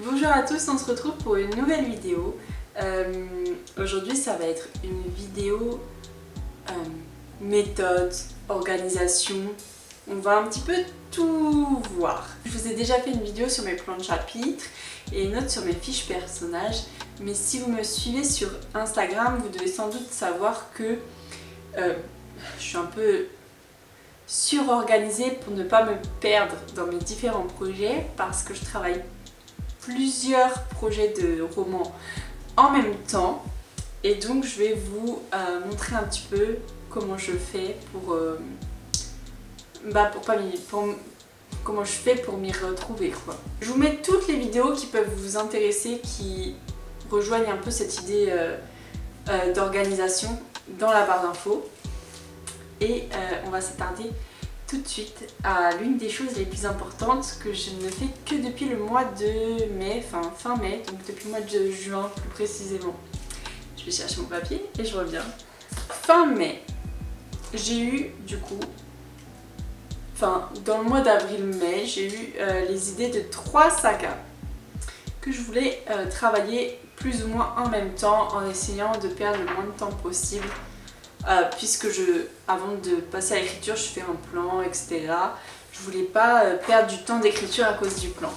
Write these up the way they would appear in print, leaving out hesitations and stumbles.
Bonjour à tous, on se retrouve pour une nouvelle vidéo. Aujourd'hui ça va être une vidéo méthode, organisation. On va un petit peu tout voir. Je vous ai déjà fait une vidéo sur mes plans de chapitre et une autre sur mes fiches personnages. Mais si vous me suivez sur Instagram, vous devez sans doute savoir que je suis un peu surorganisée pour ne pas me perdre dans mes différents projets parce que je travaille plusieurs projets de romans en même temps et donc je vais vous montrer un petit peu comment je fais comment je fais pour m'y retrouver quoi. Je vous mets toutes les vidéos qui peuvent vous intéresser, qui rejoignent un peu cette idée d'organisation dans la barre d'infos et on va s'attarder tout de suite à l'une des choses les plus importantes que je ne fais que depuis le mois de mai, fin mai, donc depuis le mois de juin plus précisément. Je vais chercher mon papier et je reviens. Fin mai, j'ai eu du coup, dans le mois d'avril-mai, j'ai eu les idées de 3 sagas que je voulais travailler plus ou moins en même temps en essayant de perdre le moins de temps possible. Puisque avant de passer à l'écriture, je fais un plan, etc. Je voulais pas perdre du temps d'écriture à cause du plan.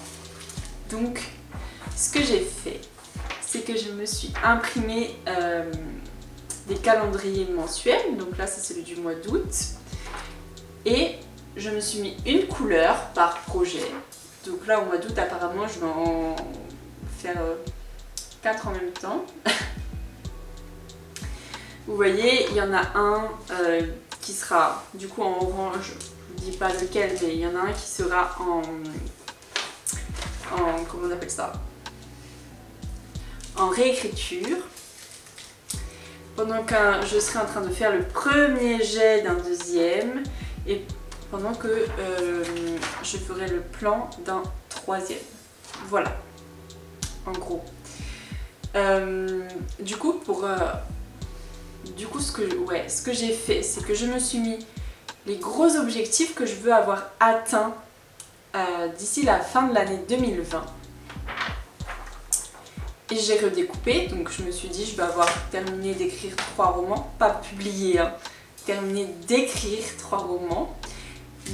Donc, ce que j'ai fait, c'est que je me suis imprimé des calendriers mensuels. Donc là, c'est celui du mois d'août. Et je me suis mis une couleur par projet. Donc là, au mois d'août, apparemment, je vais en faire 4 en même temps. Vous voyez, il y en a un qui sera du coup en orange, je ne dis pas lequel, mais il y en a un qui sera en comment on appelle ça, en réécriture. Pendant que je serai en train de faire le premier jet d'un deuxième et pendant que je ferai le plan d'un troisième. Voilà, en gros. Du coup, ce que j'ai fait, c'est que je me suis mis les gros objectifs que je veux avoir atteints d'ici la fin de l'année 2020. Et j'ai redécoupé, donc je me suis dit je vais avoir terminé d'écrire 3 romans, pas publié, hein, terminé d'écrire 3 romans.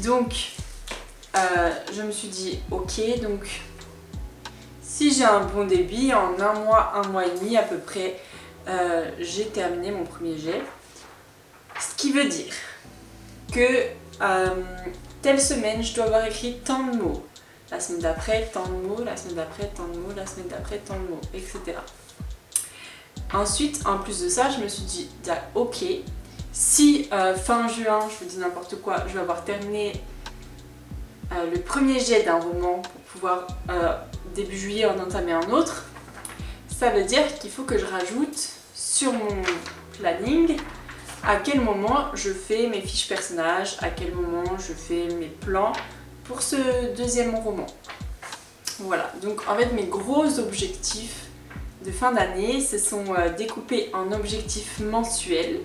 Donc je me suis dit ok, donc si j'ai un bon débit, en un mois et demi à peu près, j'ai terminé mon premier jet. Ce qui veut dire que telle semaine, je dois avoir écrit tant de mots. La semaine d'après, tant de mots. La semaine d'après, tant de mots. La semaine d'après, tant de mots, etc. Ensuite, en plus de ça, je me suis dit, ok, si fin juin, je vous dis n'importe quoi, je vais avoir terminé le premier jet d'un roman pour pouvoir début juillet en entamer un autre, ça veut dire qu'il faut que je rajoute sur mon planning à quel moment je fais mes fiches personnages, à quel moment je fais mes plans pour ce deuxième roman. Voilà, donc en fait mes gros objectifs de fin d'année se sont découpés en objectifs mensuels,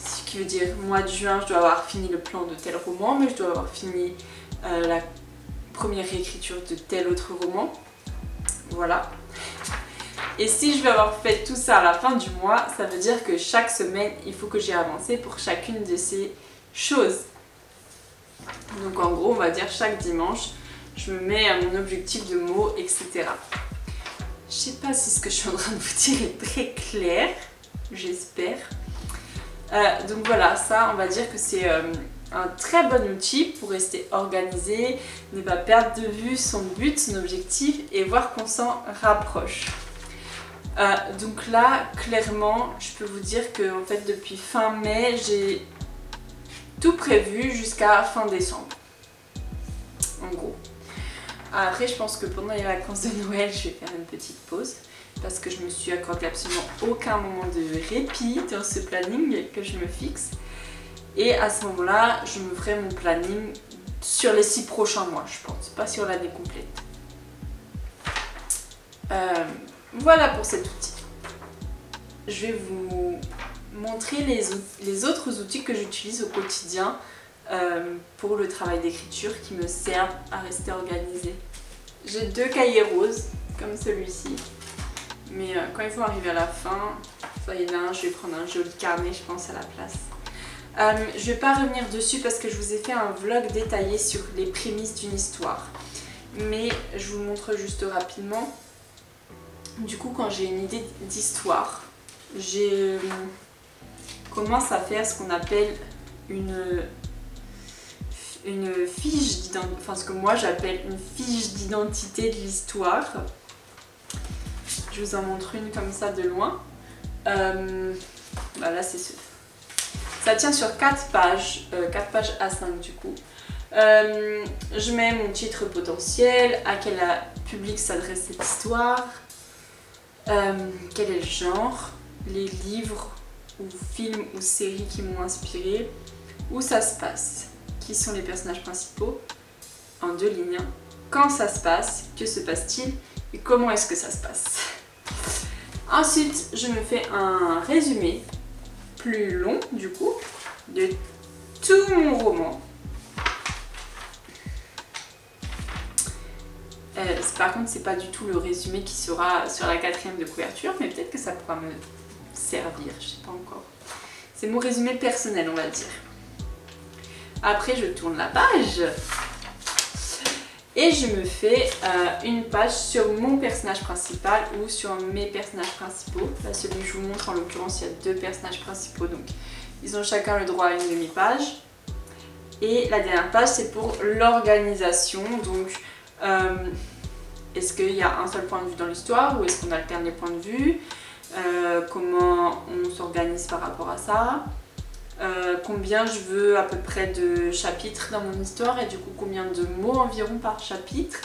ce qui veut dire mois de juin je dois avoir fini le plan de tel roman, mais je dois avoir fini la première réécriture de tel autre roman. Voilà. Et si je vais avoir fait tout ça à la fin du mois, ça veut dire que chaque semaine, il faut que j'ai avancé pour chacune de ces choses. Donc en gros, on va dire chaque dimanche, je me mets à mon objectif de mots, etc. Je sais pas si ce que je suis en train de vous dire est très clair, j'espère. Donc voilà, ça, on va dire que c'est un très bon outil pour rester organisé, ne pas perdre de vue son but, son objectif et voir qu'on s'en rapproche. Donc là, clairement, je peux vous dire que en fait, depuis fin mai, j'ai tout prévu jusqu'à fin décembre. En gros. Après, je pense que pendant les vacances de Noël, je vais faire une petite pause parce que je me suis accordé absolument aucun moment de répit dans ce planning que je me fixe. Et à ce moment-là, je me ferai mon planning sur les 6 prochains mois, je pense, pas sur l'année complète. Voilà pour cet outil. Je vais vous montrer les autres outils que j'utilise au quotidien pour le travail d'écriture qui me servent à rester organisée. J'ai 2 cahiers roses comme celui-ci. Mais quand ils vont arriver à la fin, ça y est là, je vais prendre un joli carnet, je pense, à la place. Je vais pas revenir dessus parce que je vous ai fait un vlog détaillé sur les prémices d'une histoire. Mais je vous montre juste rapidement. Du coup, quand j'ai une idée d'histoire, je commence à faire ce qu'on appelle une fiche d'identité, enfin ce que moi j'appelle une fiche d'identité de l'histoire. Je vous en montre une comme ça de loin. Là c'est ça tient sur 4 pages, 4 pages A5 du coup. Je mets mon titre potentiel, à quel public s'adresse cette histoire, quel est le genre, les livres ou films ou séries qui m'ont inspiré, où ça se passe, qui sont les personnages principaux, en 2 lignes, quand ça se passe, que se passe-t-il et comment est-ce que ça se passe. Ensuite, je me fais un résumé plus long du coup de tout mon roman. Par contre, c'est pas du tout le résumé qui sera sur la 4e de couverture, mais peut-être que ça pourra me servir, je sais pas encore. C'est mon résumé personnel, on va dire. Après, je tourne la page et je me fais une page sur mon personnage principal ou sur mes personnages principaux. Là, celui que je vous montre, en l'occurrence, il y a 2 personnages principaux, donc ils ont chacun le droit à une demi-page. Et la dernière page, c'est pour l'organisation, donc est-ce qu'il y a un seul point de vue dans l'histoire ou est-ce qu'on alterne les points de vue, comment on s'organise par rapport à ça, combien je veux à peu près de chapitres dans mon histoire et du coup combien de mots environ par chapitre,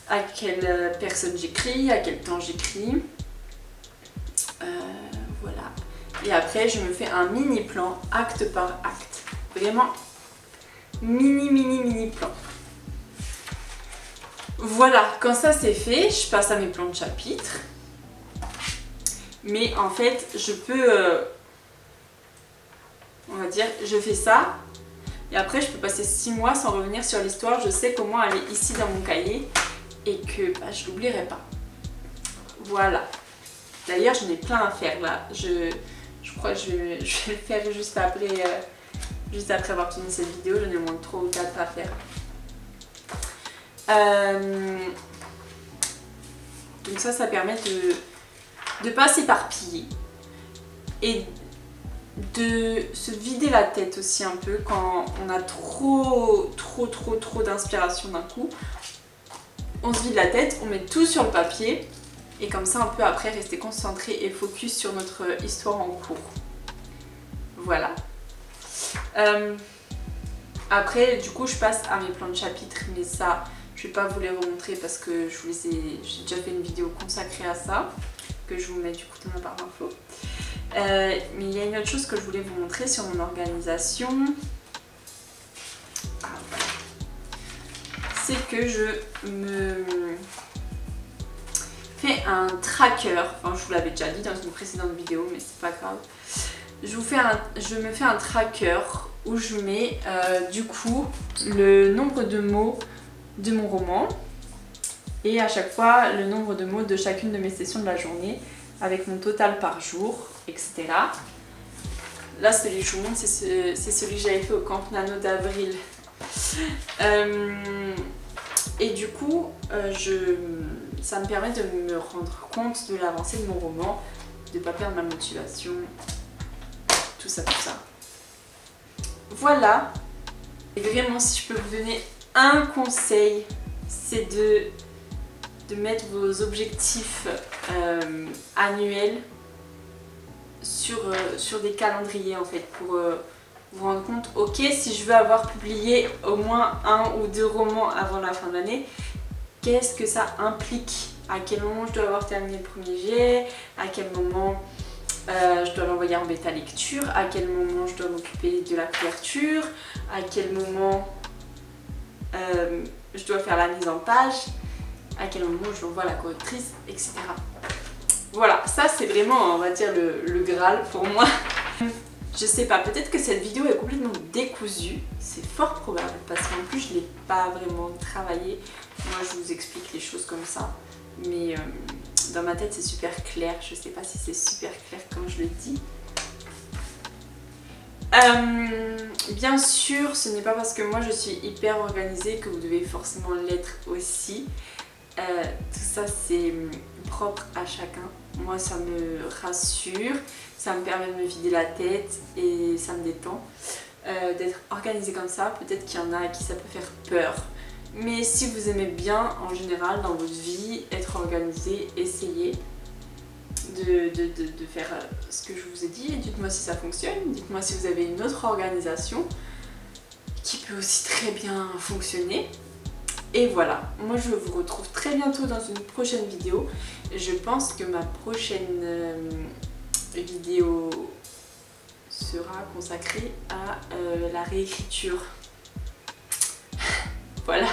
à quelle personne j'écris, à quel temps j'écris, voilà. Et après je me fais un mini plan acte par acte, vraiment mini plan. Voilà, quand ça c'est fait, je passe à mes plans de chapitre. Mais en fait, je peux, on va dire, je fais ça. Et après, je peux passer 6 mois sans revenir sur l'histoire. Je sais comment elle est ici dans mon cahier. Et que je l'oublierai pas. Voilà. D'ailleurs, j'en ai plein à faire là. Je crois que je vais le faire juste après avoir tourné cette vidéo. J'en ai au moins 3 ou 4 à faire. Donc ça permet de pas s'éparpiller et de se vider la tête aussi un peu quand on a trop d'inspiration d'un coup. On se vide la tête, on met tout sur le papier et comme ça on peut après rester concentré et focus sur notre histoire en cours. Voilà. Après du coup je passe à mes plans de chapitre, mais ça je vais pas vous les remontrer parce que j'ai déjà fait une vidéo consacrée à ça, que je vous mets du coup dans la barre d'infos. Mais il y a une autre chose que je voulais vous montrer sur mon organisation. Voilà. C'est que je me fais un tracker, enfin je vous l'avais déjà dit dans une précédente vidéo mais c'est pas grave. Je me fais un tracker où je mets du coup le nombre de mots de mon roman et à chaque fois le nombre de mots de chacune de mes sessions de la journée avec mon total par jour, etc. Là celui que je vous montre c'est celui que j'avais fait au Camp Nano d'avril. Et du coup ça me permet de me rendre compte de l'avancée de mon roman, de ne pas perdre ma motivation, tout ça. Voilà. Et vraiment si je peux vous donner un conseil, c'est de mettre vos objectifs annuels sur des calendriers en fait pour vous rendre compte, ok, si je veux avoir publié au moins 1 ou 2 romans avant la fin de l'année, qu'est-ce que ça implique, à quel moment je dois avoir terminé le premier jet, à quel moment je dois l'envoyer en bêta lecture, à quel moment je dois m'occuper de la couverture, à quel moment je dois faire la mise en page, à quel moment je l'envoie à la correctrice, etc. Voilà, ça c'est vraiment, on va dire, le Graal pour moi. Je sais pas, peut-être que cette vidéo est complètement décousue, c'est fort probable, parce qu'en plus je l'ai pas vraiment travaillé. Moi je vous explique les choses comme ça. mais dans ma tête c'est super clair. Je sais pas si c'est super clair quand je le dis. Bien sûr, ce n'est pas parce que moi je suis hyper organisée que vous devez forcément l'être aussi. Tout ça c'est propre à chacun. Moi ça me rassure, ça me permet de me vider la tête et ça me détend. D'être organisée comme ça, peut-être qu'il y en a à qui ça peut faire peur. Mais si vous aimez bien en général dans votre vie être organisé, essayez de faire ce que je vous ai dit. Dites-moi si ça fonctionne, dites-moi si vous avez une autre organisation qui peut aussi très bien fonctionner. Et voilà, moi je vous retrouve très bientôt dans une prochaine vidéo. Je pense que ma prochaine vidéo sera consacrée à la réécriture. Voilà.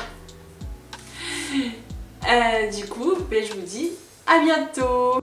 Du coup, je vous dis à bientôt.